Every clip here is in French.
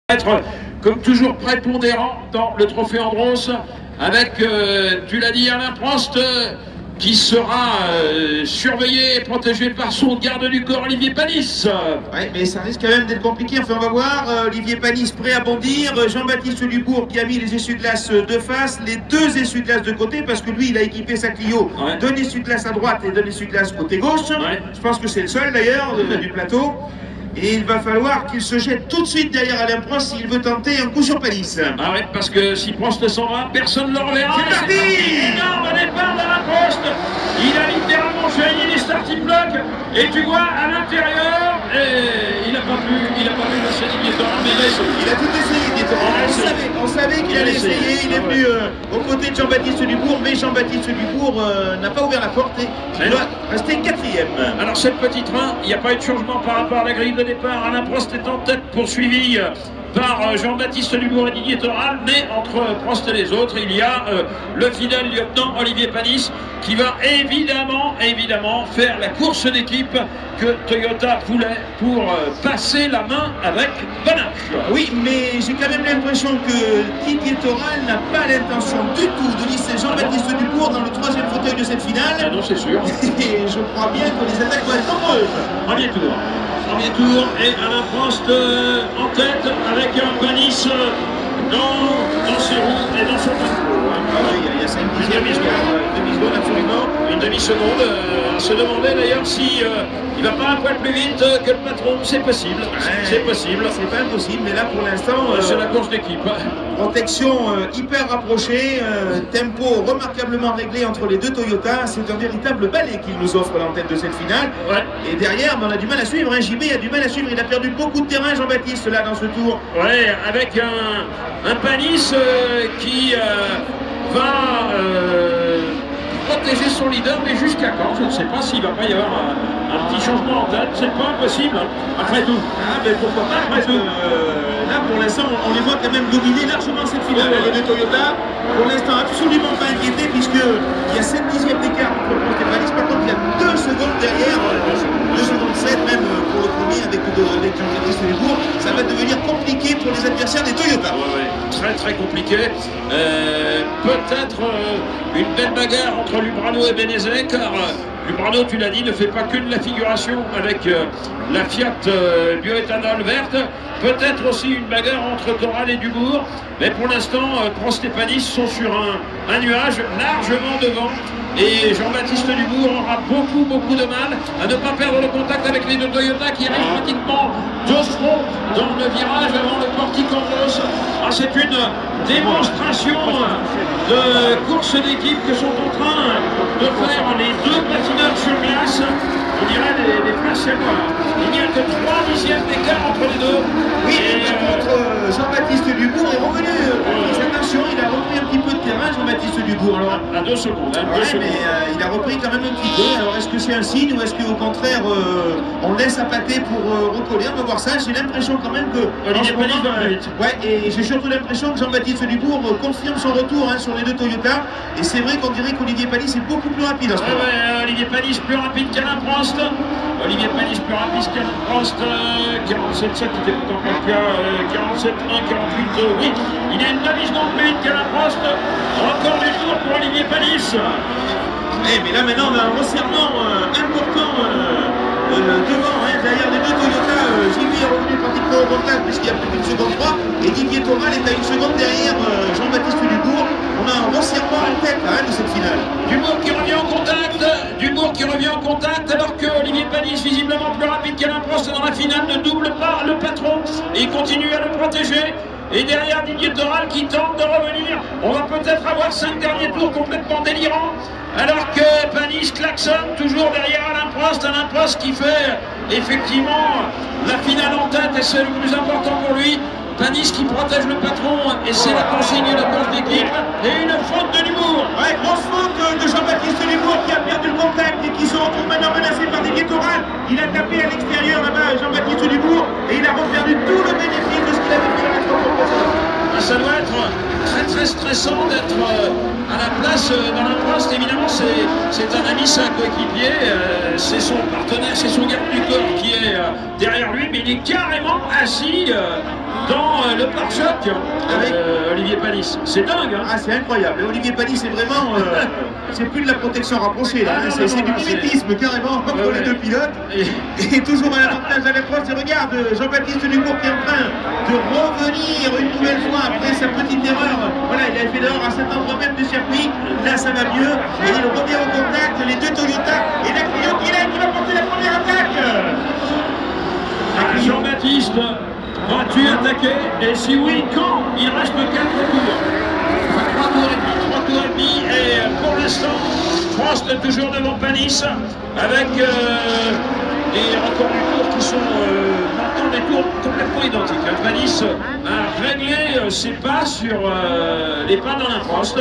Être comme toujours prépondérant dans le trophée Andros avec, tu l'as dit, Alain Prost qui sera surveillé et protégé par son garde du corps Olivier Panis. Oui, mais ça risque quand même d'être compliqué. Enfin, on va voir. Olivier Panis prêt à bondir. Jean-Baptiste Dubourg qui a mis les essuie-glaces de face, les deux essuie-glaces de côté, parce que lui, il a équipé sa Clio d'un essuie-glace à droite et d'un essuie-glace côté gauche. Je pense que c'est le seul d'ailleurs du plateau. Et il va falloir qu'il se jette tout de suite derrière Alain Prost s'il veut tenter un coup sur Panis. Ah oui, parce que si Prost s'en va, personne ne le reverra. C'est parti. Énorme départ d'Alain Prost. Il a littéralement choisi les starting blocks. Et tu vois, à l'intérieur, il n'a pas pu passer Didier Thoral, mais il a essayé. Il a tout essayé, Didier Thoral. On savait qu'il allait essayer. Il est venu aux côtés de Jean-Baptiste Dubourg, mais Jean-Baptiste Dubourg n'a pas ouvert la porte et il doit rester quatrième. Alors, c'est le petit train. Il n'y a pas eu de changement par rapport à la grille de départ. Alain Prost est en tête, poursuivi par Jean-Baptiste Dubourg et Didier Thoral, mais entre Prost et les autres, il y a le fidèle lieutenant Olivier Panis qui va évidemment faire la course d'équipe que Toyota voulait pour passer la main avec panache. Oui, mais j'ai quand même l'impression que Didier Thoral n'a pas l'intention du tout de laisser Jean-Baptiste Dubourg dans le troisième fauteuil de cette finale. Ah non, c'est sûr. Et je crois bien que les attaques vont être nombreuses. Premier tour et Alain Prost en tête avec un Panis dans ses roues et dans son parcours. Il y a 5 dixièmes, une demi-seconde absolument. Une demi-seconde, à se demander d'ailleurs si il va pas un poil plus vite que le patron. C'est possible, c'est possible. C'est pas impossible, mais là pour l'instant c'est la course d'équipe. Protection hyper rapprochée, tempo remarquablement réglé entre les deux Toyota. C'est un véritable balai qu'il nous offre en tête de cette finale. Et derrière, on a du mal à suivre. JB a du mal à suivre. Il a perdu beaucoup de terrain, Jean-Baptiste, là dans ce tour. Ouais, avec un Panis qui va protéger son leader, mais jusqu'à quand? Je ne sais pas s'il va pas y avoir un petit changement en tête. C'est pas impossible, après tout. Ah, mais pourquoi pas, après tout. Là, pour l'instant, on les voit quand même dominer largement cette finale. Les deux Toyota, pour l'instant, absolument pas inquiétés, puisqu'il y a 7 dixièmes d'écart entre Prost et Panis. Par contre, il y a 2 secondes derrière, 2 secondes 7 même pour le premier avec Jean-Baptiste Dubourg. Ça va devenir compliqué pour les adversaires des Toyota. Très compliqué. Peut-être une belle bagarre entre Lubrano et Benezet, car Lubrano, tu l'as dit, ne fait pas que de la figuration avec la Fiat bioéthanol verte. Peut-être aussi une bagarre entre Thoral et Dubourg. Mais pour l'instant, Prost et Panis sont sur un nuage largement devant. Et Jean-Baptiste Dubourg aura beaucoup de mal à ne pas perdre le contact avec les deux Toyota qui arrivent pratiquement de front dans le virage avant le portique Andros. C'est une démonstration de course d'équipe que sont en train de faire les deux patineurs sur glace. On dirait des frères Sémois. Il n'y a que 3 dixièmes d'écart entre les deux. Oui, et par contre, Jean-Baptiste Dubourg est revenu. Attention, il a repris un petit peu de terrain, Jean-Baptiste Dubourg. Alors, à 2 secondes. Mais il a repris quand même un petit peu. Alors, est-ce que c'est un signe ou est-ce qu'au contraire, on laisse appâter pour recoller? On va voir ça. J'ai l'impression quand même que. Olivier Panis va vite. Ouais, et j'ai surtout l'impression que Jean-Baptiste Dubourg confirme son retour sur les deux Toyota. Et c'est vrai qu'on dirait qu'Olivier Panis est beaucoup plus rapide en ce moment. Olivier Panis plus rapide qu'Alain Prost. Olivier Panis plus rapide qu'Alain Prost. 47,7, c'était pourtant pas le cas. 47,1, 48, oui. Il est une demi-seconde plus vite qu'Alain Prost. Record du jour pour Olivier Panis. Mais là maintenant on a un resserrement important devant, derrière les deux Toyota. JB est revenu pratiquement au contact puisqu'il y a plus d'une seconde 3 et Didier Thoral est à une seconde derrière Jean-Baptiste Dubourg. On a un resserrement en tête de cette finale. Dubourg qui revient en contact alors que Olivier Panis, visiblement plus rapide qu'Alain Prost dans la finale, ne double pas le patron et il continue à le protéger. Et derrière Didier Thoral qui tente de revenir. On va peut-être avoir 5 derniers tours complètement délirants. Alors que Panis klaxonne toujours derrière Alain Prost qui fait effectivement la finale en tête et c'est le plus important pour lui. Panis qui protège le patron et c'est la consigne de course d'équipe. Et une faute de Dubourg. Ouais, grosse faute de Jean-Baptiste Dubourg qui a perdu le contact et qui se retrouve maintenant menacé par Didier Thoral. Il a tapé à l'extérieur là-bas Jean-Baptiste Dubourg et il a reperdu tout le bénéfice de ce qu'il avait fait dans la précédente. Ça doit être très stressant d'être à la place dans l'impasse. Évidemment, c'est un ami, c'est un coéquipier, c'est son partenaire, c'est son garde du corps qui est derrière lui, mais il est carrément assis dans le pare-choc avec Olivier Panis. C'est dingue, hein. Ah, c'est incroyable. Olivier Panis, c'est vraiment... c'est plus de la protection rapprochée, là. Ah, c'est du mimétisme, carrément, entre les deux pilotes. Et toujours à l'avantage à l'approche. Et regarde, Jean-Baptiste Dubourg qui est en train de revenir une nouvelle fois après sa petite erreur. Voilà, il a fait l'erreur à cet endroit même du circuit. Là, ça va mieux. Et il revient au contact. Les deux Toyota et la Clio qui va porter la première attaque. Jean-Baptiste, vas-tu attaquer? Et si oui, quand? Il reste 4 tours. 3 tours et demi. Et pour l'instant, Prost est toujours devant Panis avec des records du tour qui sont maintenant des tours complètement identiques. Panis a réglé ses pas sur les pas d'Alain Prost.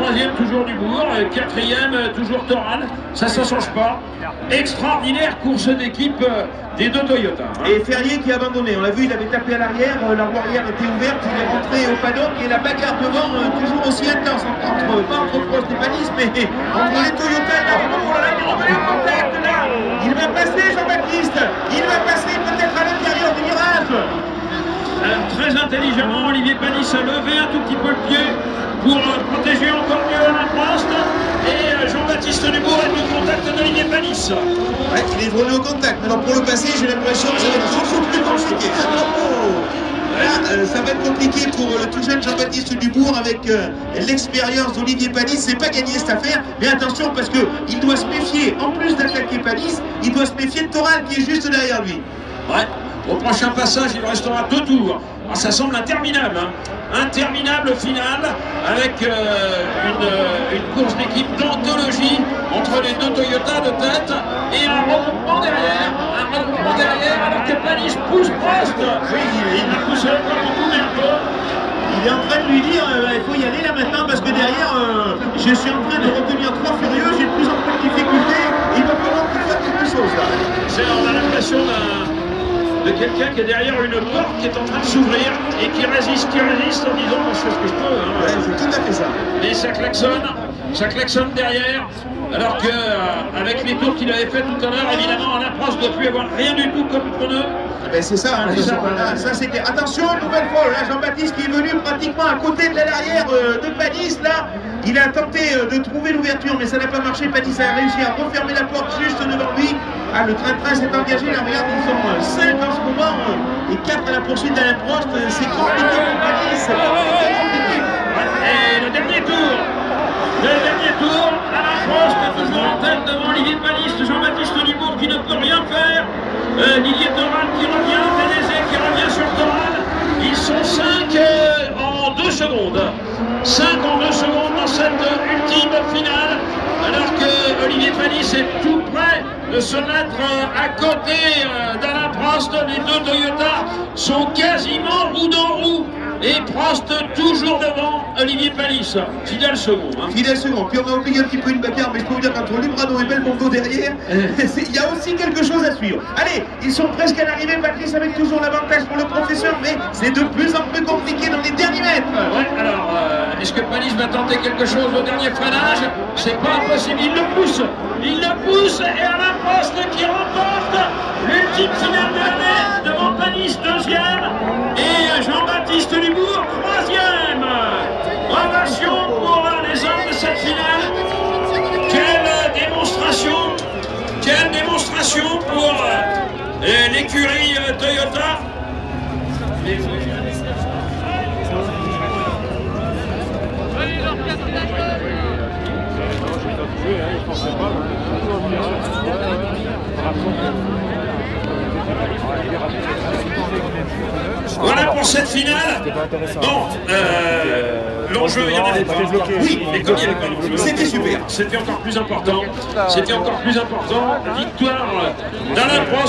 Troisième toujours Dubourg, quatrième toujours Toral, ça ne change pas. Extraordinaire course d'équipe des deux Toyota. Hein. Et Ferrier qui a abandonné, on l'a vu, il avait tapé à l'arrière, la roue arrière était ouverte, il est rentré au paddock et la bagarre devant toujours aussi intense, pas entre Prost et Panis, mais entre les Toyota et il est en contact là. Il va passer Jean-Baptiste, il va passer peut-être à l'intérieur du virage. Alors, très intelligemment, Olivier Panis a levé un tout petit peu le pied pour protéger encore mieux Alain Prost. Et Jean-Baptiste Dubourg est au contact d'Olivier Panis. Ouais, il est revenu au contact. Alors pour le passer, j'ai l'impression que ça va être beaucoup plus compliqué. Là, ça va être compliqué pour le tout jeune Jean-Baptiste Dubourg avec l'expérience d'Olivier Panis. C'est pas gagné cette affaire, mais attention parce qu'il doit se méfier, en plus d'attaquer Panis, il doit se méfier de Toral qui est juste derrière lui. Ouais. Au prochain passage, il restera 2 tours. Alors, ça semble interminable, hein. Interminable finale avec une course d'équipe d'anthologie entre les deux Toyota de tête et un regroupement derrière, alors que Panis pousse Prost. Oui, il ne pousse pas beaucoup, mais un peu. Il est en train de lui dire il faut y aller là maintenant parce que derrière je suis en train de retenir 3 furieux, j'ai de plus en plus de difficultés, il va falloir que je fasse quelque chose là. On a l'impression de quelqu'un qui est derrière une porte qui est en train de s'ouvrir et qui résiste en disant je fais ce que je peux. Hein. Ouais, c'est tout à fait ça. Et ça klaxonne derrière, alors que avec les tours qu'il avait fait tout à l'heure, évidemment, Alain Prost ne doit plus avoir rien du tout comme preneur. Ben c'est ça, hein, ça c'est clair. Attention, nouvelle fois, là Jean-Baptiste qui est venu pratiquement à côté de l'arrière de Panis, là, il a tenté de trouver l'ouverture, mais ça n'a pas marché. Panis a réussi à refermer la porte juste devant lui. Ah, le train-train s'est engagé, là, regarde, ils sont 5 en ce moment, et 4 à la poursuite d'Alain Prost. C'est compliqué pour Panis, c'est compliqué. Et le dernier tour, Alain Prost est toujours en tête devant Olivier Panis, Jean-Baptiste Dubourg qui ne peut rien faire. Didier Toral qui revient, Bénézet qui revient sur Toral. Ils sont 5 en 2 secondes. 5 en 2 secondes dans cette ultime finale. Alors que Olivier Panis est tout près de se mettre à côté d'Alain Prost. Les deux Toyota sont quasiment roue dans roue. Et Prost toujours devant Olivier Panis. Fidèle second. Hein. Fidèle second. Puis on a oublié un petit peu une bagarre, mais je peux vous dire qu'entre Lubrano et Belmondo derrière, il y a aussi quelque chose à suivre. Allez, ils sont presque à l'arrivée. Patrice avec toujours l'avantage pour le professeur, mais c'est de plus en plus compliqué dans les derniers mètres. Ouais, alors, est-ce que Panis va tenter quelque chose au dernier freinage? C'est pas impossible. Il le pousse et Alain Prost qui remporte l'ultime finale de l'année devant Panis, deuxième, et Jean-Baptiste Dubourg, troisième. Ovation pour les hommes de cette finale. Quelle démonstration pour l'écurie Toyota. Voilà pour cette finale. Bon, l'enjeu, il y en avait pas. Oui, mais comme il n'y avait pas d'enjeu, c'était super. C'était encore plus important. Victoire d'Alain Prost.